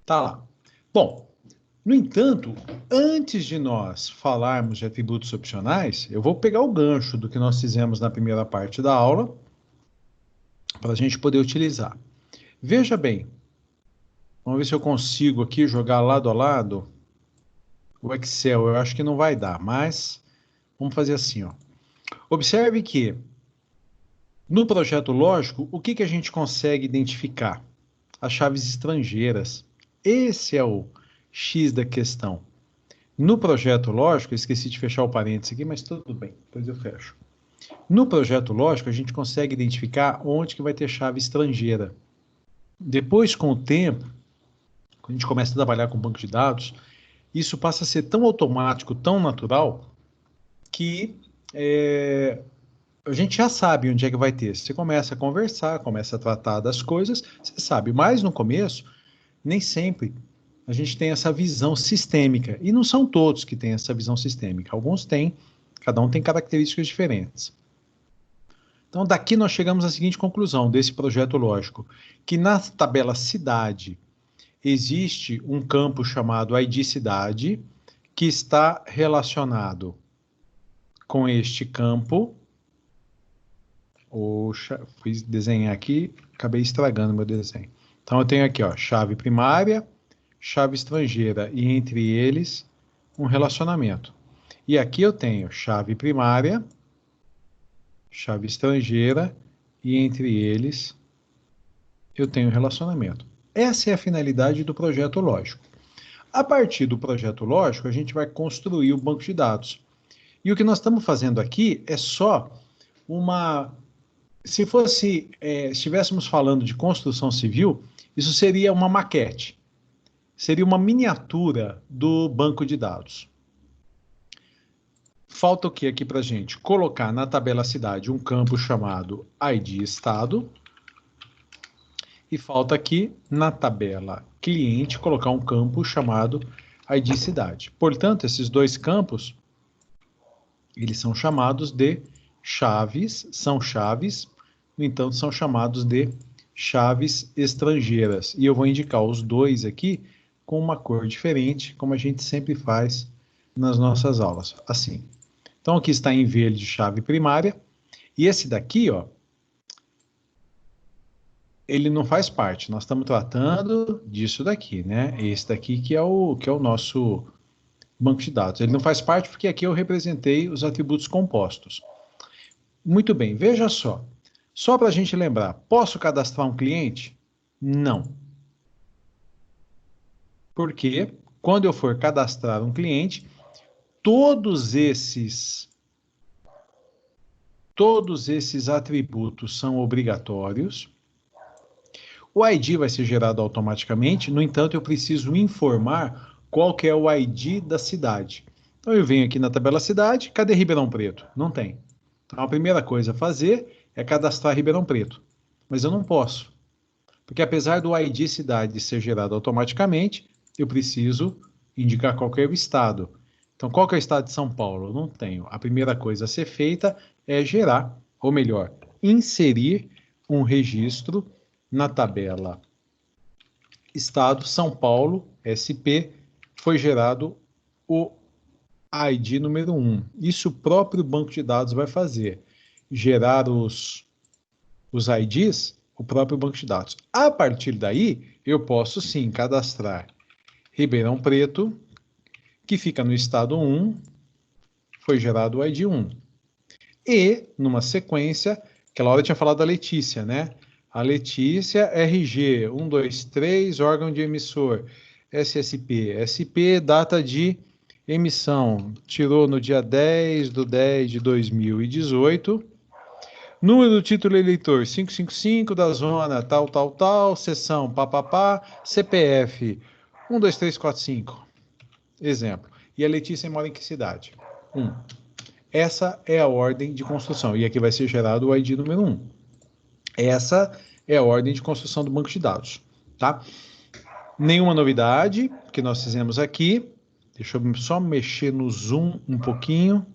Tá lá. Bom, no entanto, antes de nós falarmos de atributos opcionais, eu vou pegar o gancho do que nós fizemos na primeira parte da aula, para a gente poder utilizar. Veja bem, vamos ver se eu consigo aqui jogar lado a lado o Excel. Eu acho que não vai dar, mas vamos fazer assim, ó. Observe que no projeto lógico, o que a gente consegue identificar? As chaves estrangeiras. Esse é o X da questão. No projeto lógico, eu esqueci de fechar o parênteses aqui, mas tudo bem, depois eu fecho. No projeto lógico, a gente consegue identificar onde que vai ter chave estrangeira. Depois, com o tempo, quando a gente começa a trabalhar com banco de dados, isso passa a ser tão automático, tão natural, que a gente já sabe onde é que vai ter. Você começa a conversar, começa a tratar das coisas, você sabe. Mas no começo, nem sempre a gente tem essa visão sistêmica. E não são todos que têm essa visão sistêmica. Alguns têm, cada um tem características diferentes. Então, daqui nós chegamos à seguinte conclusão desse projeto lógico, que na tabela cidade existe um campo chamado ID cidade, que está relacionado com este campo. Oxa, fui desenhar aqui, acabei estragando meu desenho. Então, eu tenho aqui, ó, chave primária, chave estrangeira, e entre eles, um relacionamento. E aqui eu tenho chave primária, chave estrangeira, e entre eles, eu tenho relacionamento. Essa é a finalidade do projeto lógico. A partir do projeto lógico, a gente vai construir o banco de dados. E o que nós estamos fazendo aqui é só uma... Se estivéssemos falando de construção civil, isso seria uma maquete. Seria uma miniatura do banco de dados. Falta o que aqui para a gente? Colocar na tabela cidade um campo chamado ID Estado. E falta aqui na tabela cliente colocar um campo chamado ID Cidade. Portanto, esses dois campos, eles são chamados de chaves, no entanto, são chamados de chaves estrangeiras. E eu vou indicar os dois aqui com uma cor diferente, como a gente sempre faz nas nossas aulas, assim. Então, aqui está em verde chave primária, e esse daqui, ó, ele não faz parte, nós estamos tratando disso daqui, né? Esse daqui que é o nosso banco de dados. Ele não faz parte porque aqui eu representei os atributos compostos. Muito bem, veja só. Só para a gente lembrar, posso cadastrar um cliente? Não. Porque quando eu for cadastrar um cliente, todos esses atributos são obrigatórios. O ID vai ser gerado automaticamente, no entanto, eu preciso informar qual que é o ID da cidade. Então, eu venho aqui na tabela cidade, cadê Ribeirão Preto? Não tem. Então, a primeira coisa a fazer é cadastrar Ribeirão Preto. Mas eu não posso, porque apesar do ID cidade ser gerado automaticamente, eu preciso indicar qual que é o estado. Então, qual que é o estado de São Paulo? Eu não tenho. A primeira coisa a ser feita é gerar, ou melhor, inserir um registro na tabela Estado São Paulo, SP, foi gerado o ID número 1. Isso o próprio banco de dados vai fazer. Gerar os IDs, o próprio banco de dados. A partir daí, eu posso sim cadastrar Ribeirão Preto, que fica no estado 1, foi gerado o ID 1. E, numa sequência, aquela hora eu tinha falado da Letícia, né? A Letícia, RG, 123, órgão de emissor, SSP. SP, data de emissão, tirou no dia 10/10/2018. Número do título eleitor, 555, da zona, tal, seção, papapá, CPF, 12345. Exemplo. E a Letícia mora em que cidade? 1. Essa é a ordem de construção. E aqui vai ser gerado o ID número 1. Essa é a ordem de construção do banco de dados, tá? Nenhuma novidade que nós fizemos aqui. Deixa eu só mexer no zoom um pouquinho.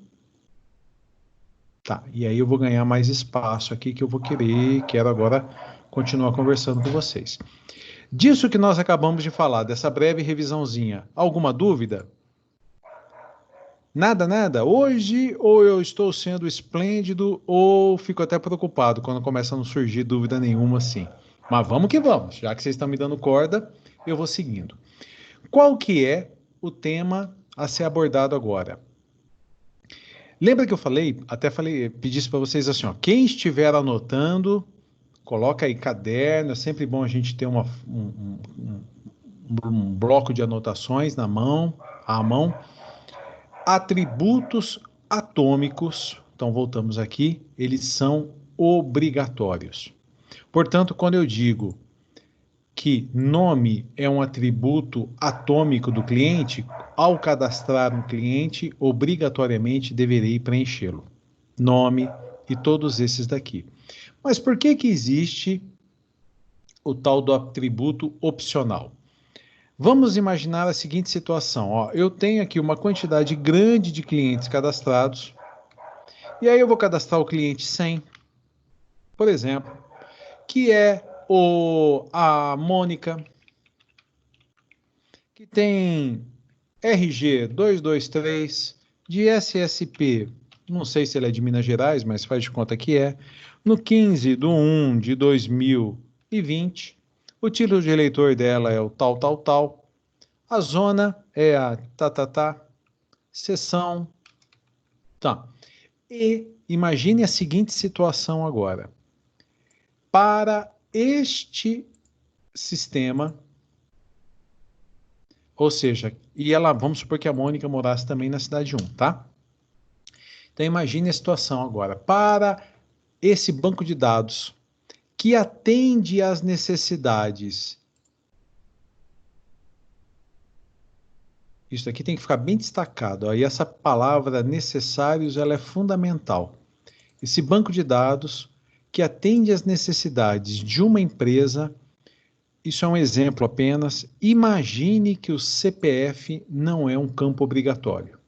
Tá, e aí eu vou ganhar mais espaço aqui que eu quero agora continuar conversando com vocês. Disso que nós acabamos de falar, dessa breve revisãozinha, alguma dúvida? Nada, nada. Hoje, ou eu estou sendo esplêndido, ou fico até preocupado quando começa a não surgir dúvida nenhuma assim. Mas vamos que vamos. Já que vocês estão me dando corda, eu vou seguindo. Qual que é o tema a ser abordado agora? Lembra que eu falei, até falei, pedisse para vocês assim, ó, quem estiver anotando, coloca aí caderno, é sempre bom a gente ter um bloco de anotações à mão. Atributos atômicos, então voltamos aqui, eles são obrigatórios. Portanto, quando eu digo que nome é um atributo atômico do cliente, ao cadastrar um cliente, obrigatoriamente deverei preenchê-lo. Nome e todos esses daqui. Mas por que que existe o tal do atributo opcional? Vamos imaginar a seguinte situação, ó, eu tenho aqui uma quantidade grande de clientes cadastrados, e aí eu vou cadastrar o cliente 100, por exemplo, que é a Mônica, que tem RG 223, de SSP, não sei se ele é de Minas Gerais, mas faz de conta que é, no 15/1 de 2020, o título de eleitor dela é o tal, tal, tal, a zona é a seção, tá. E imagine a seguinte situação agora. Para este sistema, ou seja, vamos supor que a Mônica morasse também na cidade 1, tá? Então imagine a situação agora. Para esse banco de dados que atende às necessidades. Isso aqui tem que ficar bem destacado. Aí essa palavra necessários, ela é fundamental. Esse banco de dados que atende às necessidades de uma empresa, isso é um exemplo apenas. Imagine que o CPF não é um campo obrigatório.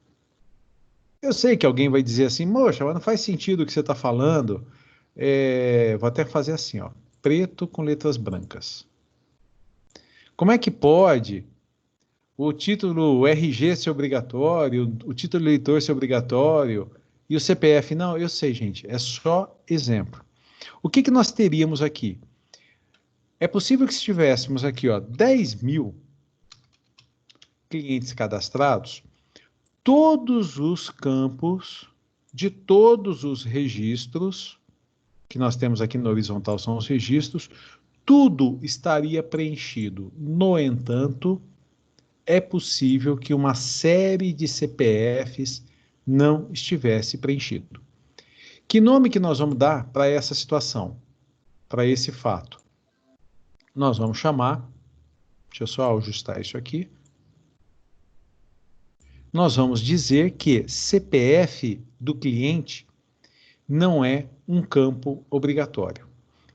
Eu sei que alguém vai dizer assim, moxa, mas não faz sentido o que você está falando. Vou até fazer assim, ó, preto com letras brancas. Como é que pode o título RG ser obrigatório, o título eleitor ser obrigatório e o CPF não? Eu sei, gente, é só exemplo. O que que nós teríamos aqui? É possível que se tivéssemos aqui, ó, 10.000 clientes cadastrados, todos os campos de todos os registros que nós temos aqui na horizontal são os registros, tudo estaria preenchido. No entanto, é possível que uma série de CPFs não estivesse preenchido. Que nome que nós vamos dar para essa situação, para esse fato? Nós vamos chamar, deixa eu só ajustar isso aqui, nós vamos dizer que CPF do cliente não é um campo obrigatório.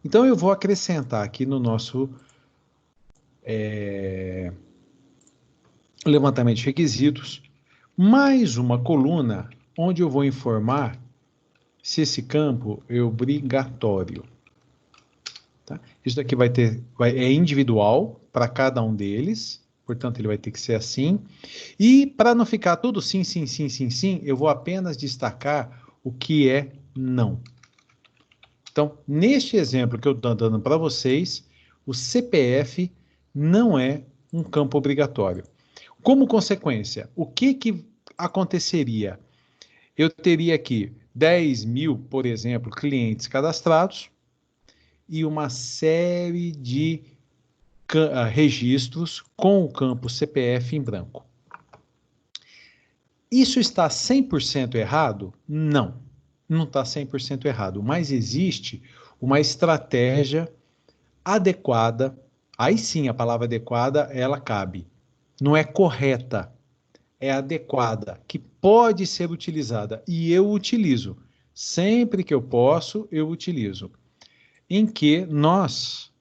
Então eu vou acrescentar aqui no nosso levantamento de requisitos mais uma coluna onde eu vou informar se esse campo é obrigatório. Tá? Isso daqui é individual para cada um deles, portanto ele vai ter que ser assim. E para não ficar tudo sim, sim, sim, sim, sim, eu vou apenas destacar o que é não. Então, neste exemplo que eu estou dando para vocês, o CPF não é um campo obrigatório. Como consequência, o que aconteceria? Eu teria aqui 10.000, por exemplo, clientes cadastrados e uma série de registros com o campo CPF em branco. Isso está 100% errado? Não, não está 100% errado, mas existe uma estratégia adequada, aí sim a palavra adequada, ela cabe. Não é correta, é adequada, que pode ser utilizada, e eu utilizo. Sempre que eu posso, eu utilizo. Em que nós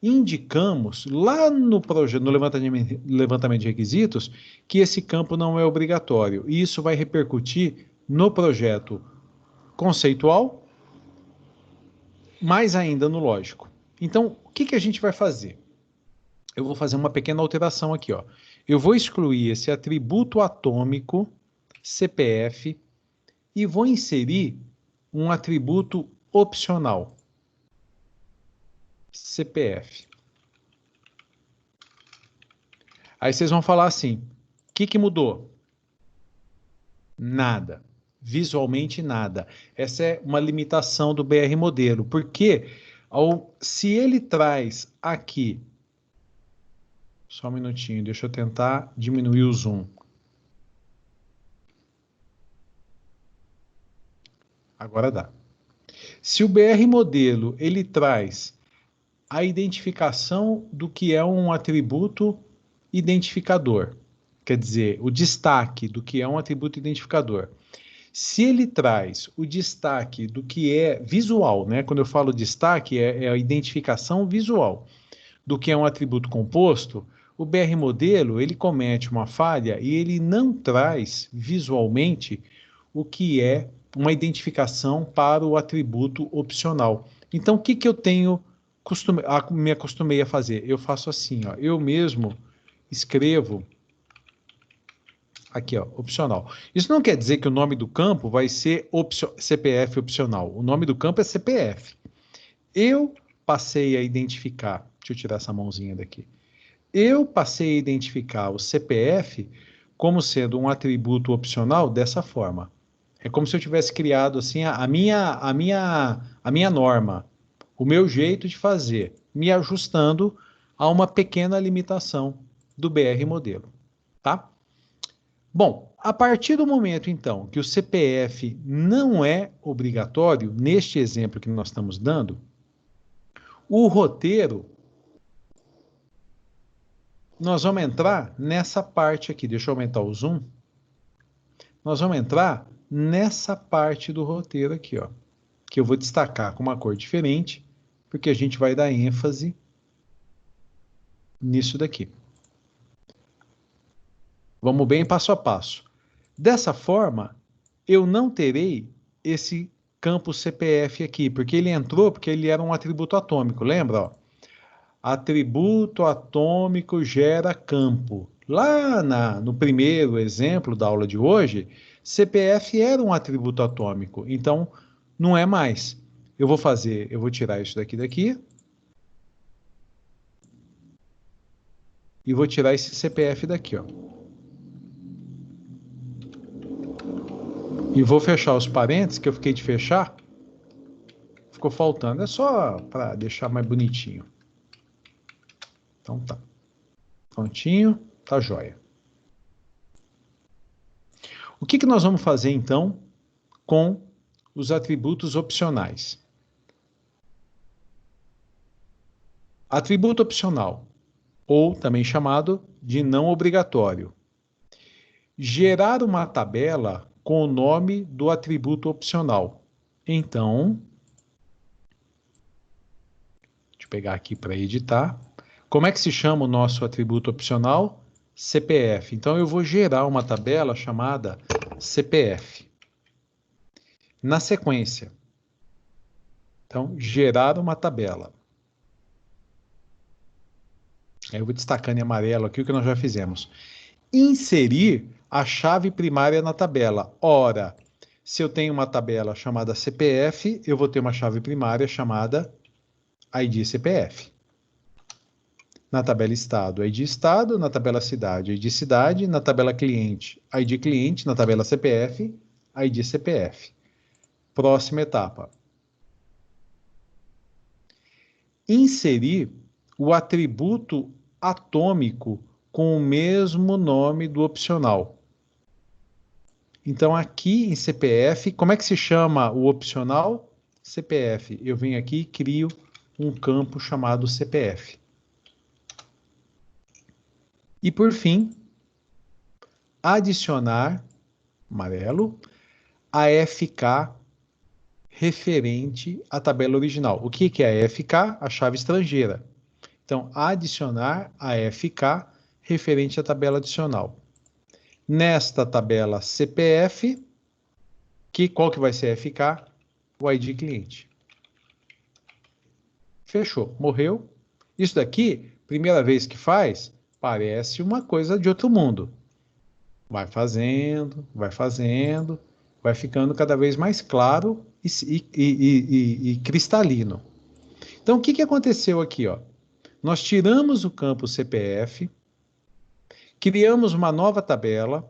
indicamos lá no projeto, no levantamento de requisitos, que esse campo não é obrigatório. E isso vai repercutir no projeto conceitual, mais ainda no lógico. Então, o que que a gente vai fazer? eu vou fazer uma pequena alteração aqui, ó. Eu vou excluir esse atributo atômico CPF e vou inserir um atributo opcional CPF. Aí vocês vão falar assim, o que mudou? Nada. Visualmente nada. Essa é uma limitação do BR modelo, porque se ele traz aqui, só um minutinho, deixa eu tentar diminuir o zoom. Agora dá. Se o BR modelo ele traz a identificação do que é um atributo identificador, quer dizer, o destaque do que é um atributo identificador. Se ele traz o destaque do que é visual, né? Quando eu falo destaque, é a identificação visual do que é um atributo composto, o BR modelo ele comete uma falha e ele não traz visualmente o que é uma identificação para o atributo opcional. Então, o que eu tenho me acostumei a fazer? Eu faço assim, ó, eu mesmo escrevo aqui, ó, opcional. Isso não quer dizer que o nome do campo vai ser CPF opcional. O nome do campo é CPF. Eu passei a identificar, deixa eu tirar essa mãozinha daqui. Eu passei a identificar o CPF como sendo um atributo opcional dessa forma. É como se eu tivesse criado assim a minha norma, o meu jeito de fazer, me ajustando a uma pequena limitação do BR modelo, tá? Bom, a partir do momento então que o CPF não é obrigatório, neste exemplo que nós estamos dando, o roteiro, nós vamos entrar nessa parte aqui, deixa eu aumentar o zoom. Nós vamos entrar nessa parte do roteiro aqui, ó, que eu vou destacar com uma cor diferente, porque a gente vai dar ênfase nisso daqui. Vamos bem passo a passo. Dessa forma, eu não terei esse campo CPF aqui, porque ele entrou porque ele era um atributo atômico, lembra? Ó? Atributo atômico gera campo. Lá no primeiro exemplo da aula de hoje, CPF era um atributo atômico, então não é mais. Eu vou tirar isso daqui e vou tirar esse CPF daqui, ó. E vou fechar os parênteses que eu fiquei de fechar. Ficou faltando, é só para deixar mais bonitinho. Então tá. Prontinho, tá jóia. O que nós vamos fazer então com os atributos opcionais? Atributo opcional, ou também chamado de não obrigatório. Gerar uma tabela com o nome do atributo opcional. Então, deixa eu pegar aqui para editar. Como é que se chama o nosso atributo opcional? CPF. Então, eu vou gerar uma tabela chamada CPF. Na sequência, então, gerar uma tabela. Aí eu vou destacando em amarelo aqui o que nós já fizemos. Inserir a chave primária na tabela. Ora, se eu tenho uma tabela chamada CPF, eu vou ter uma chave primária chamada ID CPF. Na tabela Estado, ID Estado. Na tabela Cidade, ID Cidade. Na tabela Cliente, ID Cliente. Na tabela CPF, ID CPF. Próxima etapa. Inserir o atributo atômico com o mesmo nome do opcional. Então, aqui em CPF, como é que se chama o opcional? CPF. Eu venho aqui e crio um campo chamado CPF. E, por fim, adicionar, amarelo, a FK referente à tabela original. O que é a FK? A chave estrangeira. Então, adicionar a FK referente à tabela adicional. Nesta tabela CPF, qual que vai ser a FK? O ID cliente. Fechou. Morreu. Isso daqui Primeira vez que faz, parece uma coisa de outro mundo. Vai fazendo, vai ficando cada vez mais claro e cristalino. Então, o que aconteceu aqui, ó? Nós tiramos o campo CPF, criamos uma nova tabela.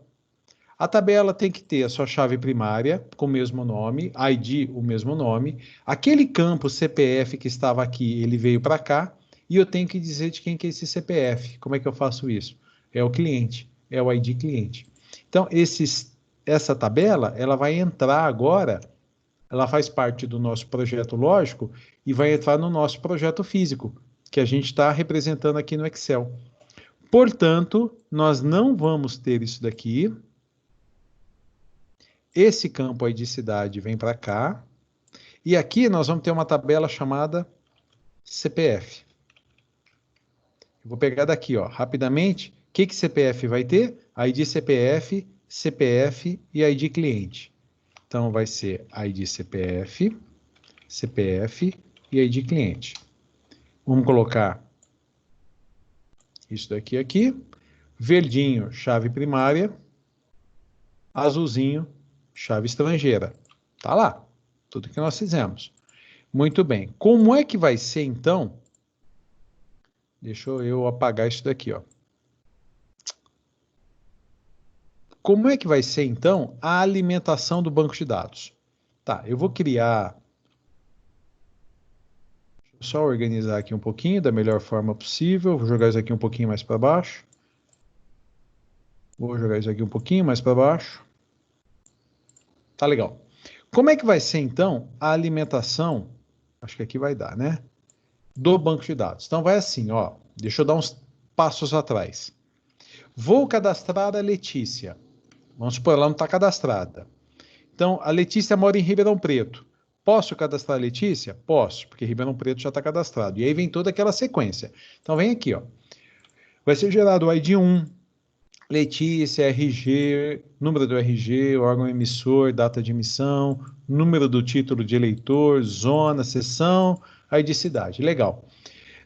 A tabela tem que ter a sua chave primária com o mesmo nome, ID o mesmo nome. Aquele campo CPF que estava aqui, ele veio para cá, e eu tenho que dizer de quem que é esse CPF. Como é que eu faço isso? É o cliente, é o ID cliente. Então, essa tabela, ela vai entrar agora, ela faz parte do nosso projeto lógico e vai entrar no nosso projeto físico, que a gente está representando aqui no Excel. Portanto, nós não vamos ter isso daqui. Esse campo aí de cidade vem para cá. E aqui nós vamos ter uma tabela chamada CPF. Eu vou pegar daqui, ó, rapidamente. O que CPF vai ter? ID CPF, CPF e ID cliente. Então, vai ser ID CPF, CPF e ID cliente. Vamos colocar isso daqui aqui. Verdinho, chave primária. Azulzinho, chave estrangeira. Tá lá, tudo que nós fizemos. Muito bem. Como é que vai ser, então? Deixa eu apagar isso daqui, ó. Como é que vai ser, então, a alimentação do banco de dados? Tá, eu vou criar... Deixa eu só organizar aqui um pouquinho, da melhor forma possível. Vou jogar isso aqui um pouquinho mais para baixo. Vou jogar isso aqui um pouquinho mais para baixo. Tá legal. Como é que vai ser, então, a alimentação? Acho que aqui vai dar, né? Do banco de dados. Então, vai assim, ó. Deixa eu dar uns passos atrás. Vou cadastrar a Letícia. Vamos supor, ela não está cadastrada. Então, a Letícia mora em Ribeirão Preto. Posso cadastrar a Letícia? Posso, porque Ribeirão Preto já está cadastrado. E aí vem toda aquela sequência. Então, vem aqui, ó. Vai ser gerado o ID 1, Letícia, RG, número do RG, órgão emissor, data de emissão, número do título de eleitor, zona, seção, ID cidade. Legal.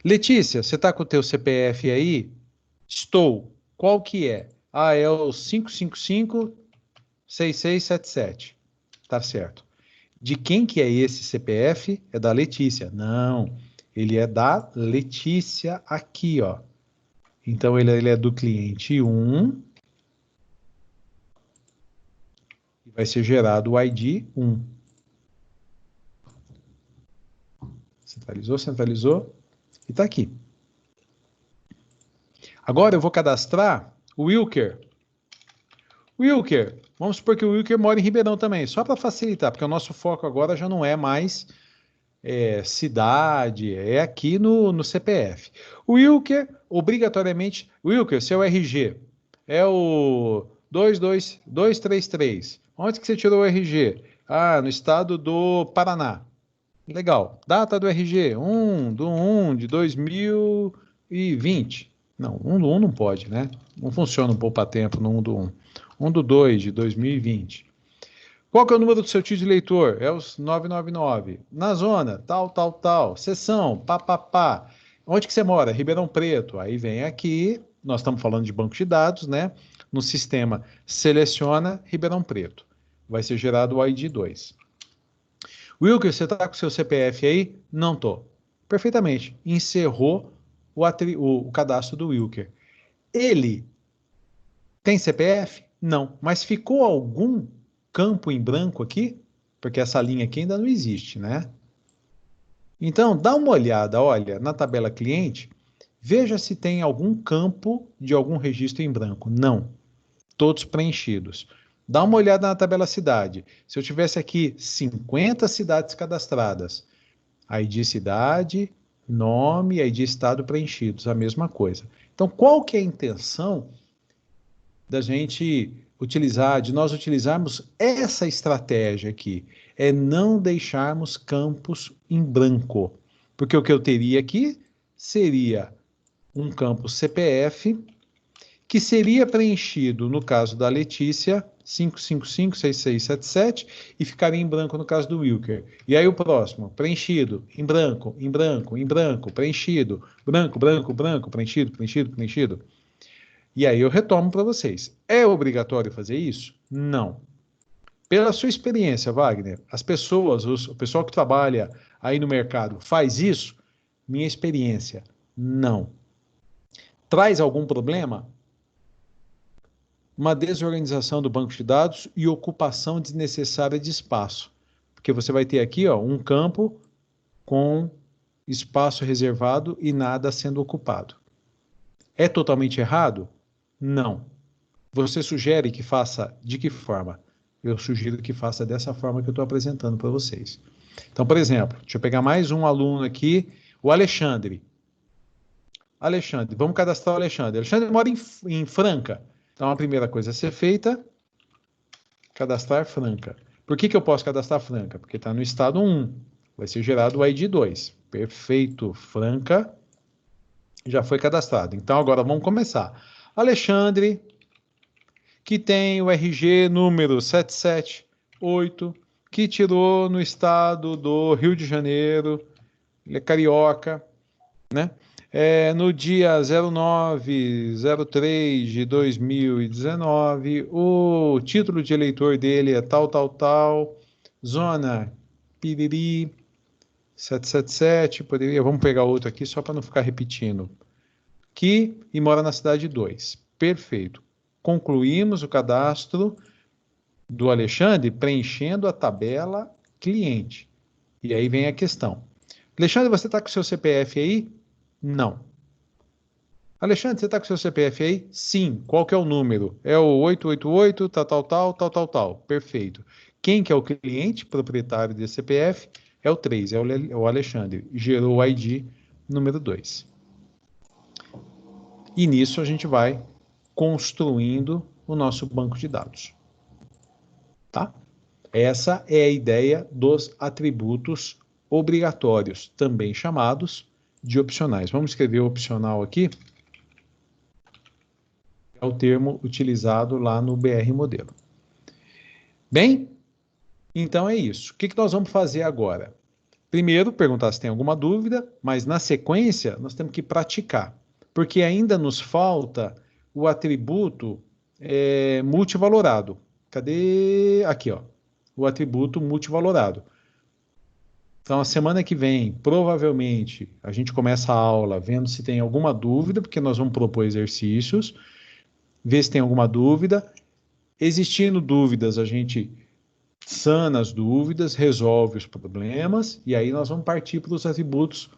Letícia, você está com o teu CPF aí? Estou. Qual que é? Ah, é o 555-6677. Tá certo. De quem que é esse CPF? É da Letícia. Não, ele é da Letícia aqui, ó. Então, ele é do cliente 1. E vai ser gerado o ID 1. Centralizou, centralizou. E está aqui. Agora eu vou cadastrar o Wilker. Wilker, vamos supor que o Wilker mora em Ribeirão também, só para facilitar, porque o nosso foco agora já não é mais cidade, é aqui no CPF. O Wilker, obrigatoriamente, Wilker, seu RG é o 22233. Onde que você tirou o RG? Ah, no estado do Paraná. Legal. Data do RG, 1/1 de 2020. Não, 1/1 não pode, né? Não funciona um poupa-tempo no 1/1. 1/2 de 2020. Qual que é o número do seu título de eleitor? É os 999. Na zona, tal, tal, tal. Seção, pá, pá, pá. Onde que você mora? Ribeirão Preto. Aí vem aqui, nós estamos falando de banco de dados, né? No sistema, seleciona Ribeirão Preto. Vai ser gerado o ID 2. Wilker, você está com o seu CPF aí? Não estou. Perfeitamente. Encerrou o cadastro do Wilker. Ele tem CPF? Não. Mas ficou algum campo em branco aqui? Porque essa linha aqui ainda não existe, né? Então, dá uma olhada, olha, na tabela cliente, veja se tem algum campo de algum registro em branco. Não. Todos preenchidos. Dá uma olhada na tabela cidade. Se eu tivesse aqui 50 cidades cadastradas, ID cidade, nome, ID estado preenchidos, a mesma coisa. Então, qual que é a intenção da gente utilizar, de nós utilizarmos essa estratégia aqui? É não deixarmos campos em branco. Porque o que eu teria aqui seria um campo CPF, que seria preenchido, no caso da Letícia, 5556677 e ficaria em branco no caso do Wilker. E aí o próximo, preenchido, em branco, em branco, em branco, preenchido, branco, branco, branco, preenchido, preenchido, preenchido. E aí eu retomo para vocês. É obrigatório fazer isso? Não. Pela sua experiência, Wagner, as pessoas, o pessoal que trabalha aí no mercado faz isso? Minha experiência, não. Traz algum problema? Uma desorganização do banco de dados e ocupação desnecessária de espaço. Porque você vai ter aqui, ó, um campo com espaço reservado e nada sendo ocupado. É totalmente errado? Não. Você sugere que faça de que forma? Eu sugiro que faça dessa forma que eu estou apresentando para vocês. Então, por exemplo, deixa eu pegar mais um aluno aqui, o Alexandre. Alexandre, vamos cadastrar o Alexandre. Alexandre mora em Franca. Então, a primeira coisa a ser feita, cadastrar Franca. Por que eu posso cadastrar Franca? Porque está no estado 1. Vai ser gerado o ID 2. Perfeito. Franca já foi cadastrado. Então, agora vamos começar. Alexandre, que tem o RG número 778, que tirou no estado do Rio de Janeiro, ele é carioca, né? No dia 09/03 de 2019, o título de eleitor dele é tal, tal, tal, zona Piriri 777, poderia, vamos pegar outro aqui só para não ficar repetindo, e mora na cidade 2. Perfeito. Concluímos o cadastro do Alexandre preenchendo a tabela cliente. E aí vem a questão. Alexandre, você está com o seu CPF aí? Não. Alexandre, você está com o seu CPF aí? Sim. Qual que é o número? É o 888, tal, tal, tal, tal, tal, tal. Perfeito. Quem que é o cliente proprietário desse CPF? É o 3, é o Alexandre. Gerou o ID número 2. E nisso a gente vai construindo o nosso banco de dados. Tá? Essa é a ideia dos atributos obrigatórios, também chamados de opcionais. Vamos escrever opcional aqui. É o termo utilizado lá no BR Modelo. Bem, então é isso. O que nós vamos fazer agora? Primeiro, perguntar se tem alguma dúvida, mas na sequência nós temos que praticar, porque ainda nos falta o atributo multivalorado. Cadê? Aqui, ó. O atributo multivalorado. Então, a semana que vem, provavelmente, a gente começa a aula vendo se tem alguma dúvida, porque nós vamos propor exercícios, ver se tem alguma dúvida. Existindo dúvidas, a gente sana as dúvidas, resolve os problemas, e aí nós vamos partir para os atributos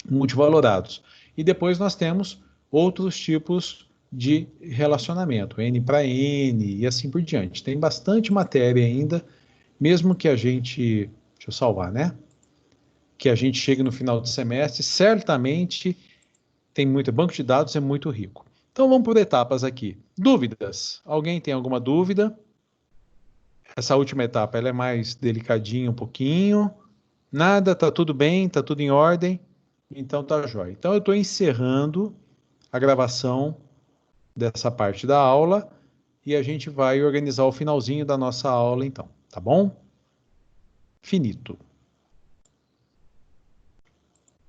multivalorados. E depois nós temos outros tipos de relacionamento, N para N e assim por diante. Tem bastante matéria ainda, mesmo que a gente... Deixa eu salvar, né? Que a gente chegue no final do semestre, certamente tem muito... Banco de dados é muito rico. Então vamos por etapas aqui. Dúvidas? Alguém tem alguma dúvida? Essa última etapa, ela é mais delicadinha um pouquinho. Nada, tá tudo bem, tá tudo em ordem. Então tá jóia. Então eu estou encerrando a gravação dessa parte da aula e a gente vai organizar o finalzinho da nossa aula então, tá bom? Finito.